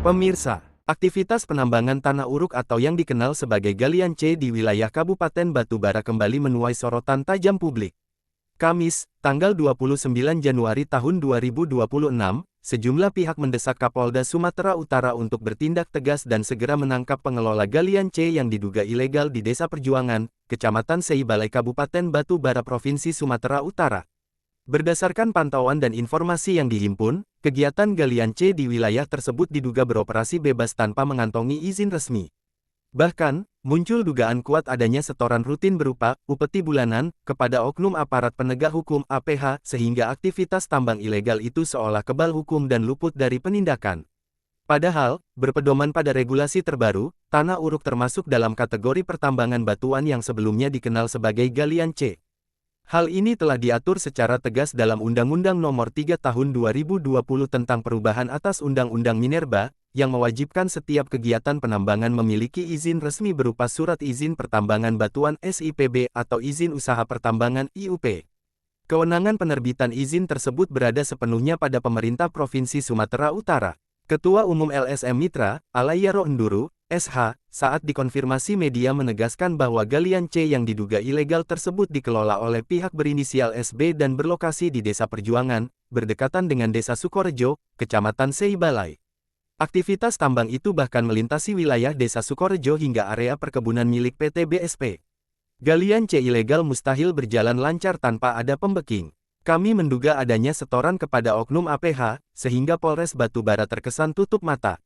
Pemirsa, aktivitas penambangan tanah uruk atau yang dikenal sebagai galian C di wilayah Kabupaten Batubara kembali menuai sorotan tajam publik. Kamis, tanggal 29 Januari tahun 2026, sejumlah pihak mendesak Kapolda Sumatera Utara untuk bertindak tegas dan segera menangkap pengelola galian C yang diduga ilegal di Desa Perjuangan, Kecamatan Seibalai Kabupaten Batubara Provinsi Sumatera Utara. Berdasarkan pantauan dan informasi yang dihimpun, kegiatan galian C di wilayah tersebut diduga beroperasi bebas tanpa mengantongi izin resmi. Bahkan, muncul dugaan kuat adanya setoran rutin berupa upeti bulanan kepada oknum aparat penegak hukum (APH) sehingga aktivitas tambang ilegal itu seolah kebal hukum dan luput dari penindakan. Padahal, berpedoman pada regulasi terbaru, tanah uruk termasuk dalam kategori pertambangan batuan yang sebelumnya dikenal sebagai galian C. Hal ini telah diatur secara tegas dalam Undang-Undang Nomor 3 Tahun 2020 tentang perubahan atas Undang-Undang Minerba, yang mewajibkan setiap kegiatan penambangan memiliki izin resmi berupa Surat Izin Pertambangan Batuan SIPB atau Izin Usaha Pertambangan IUP. Kewenangan penerbitan izin tersebut berada sepenuhnya pada pemerintah Provinsi Sumatera Utara. Ketua Umum LSM Mitra, Alayaro Nduru, SH, saat dikonfirmasi media menegaskan bahwa galian C yang diduga ilegal tersebut dikelola oleh pihak berinisial SB dan berlokasi di Desa Perjuangan, berdekatan dengan Desa Sukorejo, Kecamatan Seibalai. Aktivitas tambang itu bahkan melintasi wilayah Desa Sukorejo hingga area perkebunan milik PT BSP. Galian C ilegal mustahil berjalan lancar tanpa ada pembeking. Kami menduga adanya setoran kepada oknum APH, sehingga Polres Batubara terkesan tutup mata.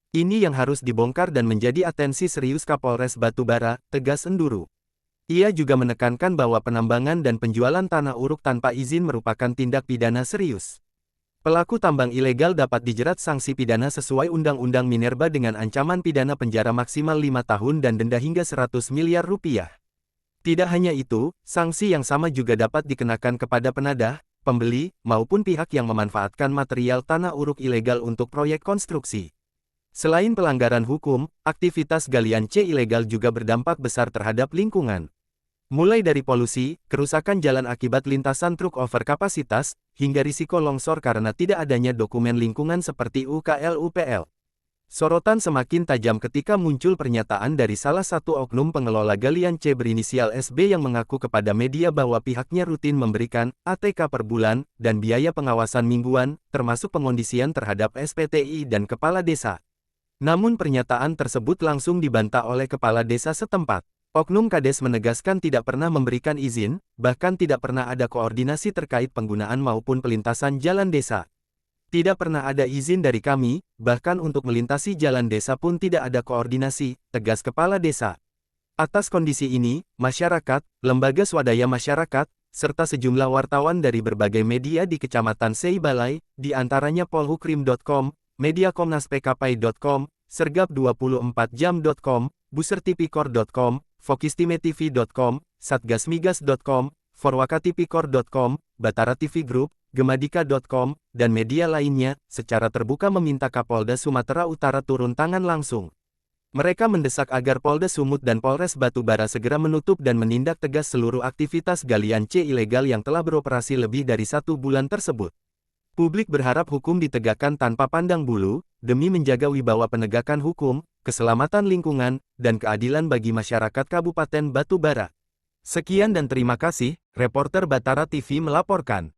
Ini yang harus dibongkar dan menjadi atensi serius Kapolres Batubara, tegas Nduru. Ia juga menekankan bahwa penambangan dan penjualan tanah uruk tanpa izin merupakan tindak pidana serius. Pelaku tambang ilegal dapat dijerat sanksi pidana sesuai Undang-Undang Minerba dengan ancaman pidana penjara maksimal 5 tahun dan denda hingga 100 miliar rupiah. Tidak hanya itu, sanksi yang sama juga dapat dikenakan kepada penadah, pembeli, maupun pihak yang memanfaatkan material tanah uruk ilegal untuk proyek konstruksi. Selain pelanggaran hukum, aktivitas galian C ilegal juga berdampak besar terhadap lingkungan. Mulai dari polusi, kerusakan jalan akibat lintasan truk over kapasitas, hingga risiko longsor karena tidak adanya dokumen lingkungan seperti UKL-UPL. Sorotan semakin tajam ketika muncul pernyataan dari salah satu oknum pengelola galian C berinisial SB yang mengaku kepada media bahwa pihaknya rutin memberikan ATK per bulan dan biaya pengawasan mingguan, termasuk pengondisian terhadap SPTI dan kepala desa. Namun pernyataan tersebut langsung dibantah oleh kepala desa setempat. Oknum Kades menegaskan tidak pernah memberikan izin, bahkan tidak pernah ada koordinasi terkait penggunaan maupun pelintasan jalan desa. Tidak pernah ada izin dari kami, bahkan untuk melintasi jalan desa pun tidak ada koordinasi, tegas kepala desa. Atas kondisi ini, masyarakat, lembaga swadaya masyarakat, serta sejumlah wartawan dari berbagai media di Kecamatan Seibalai, di antaranya polhukrim.com, mediakomnaspkpi.com, sergap24jam.com, busertipikor.com, fokistimetv.com, satgasmigas.com, forwakatipikor.com, Batara TV Group, gemadika.com, dan media lainnya, secara terbuka meminta Kapolda Sumatera Utara turun tangan langsung. Mereka mendesak agar Polda Sumut dan Polres Batubara segera menutup dan menindak tegas seluruh aktivitas galian C ilegal yang telah beroperasi lebih dari 1 bulan tersebut. Publik berharap hukum ditegakkan tanpa pandang bulu, demi menjaga wibawa penegakan hukum, keselamatan lingkungan, dan keadilan bagi masyarakat Kabupaten Batubara. Sekian dan terima kasih, reporter Batara TV melaporkan.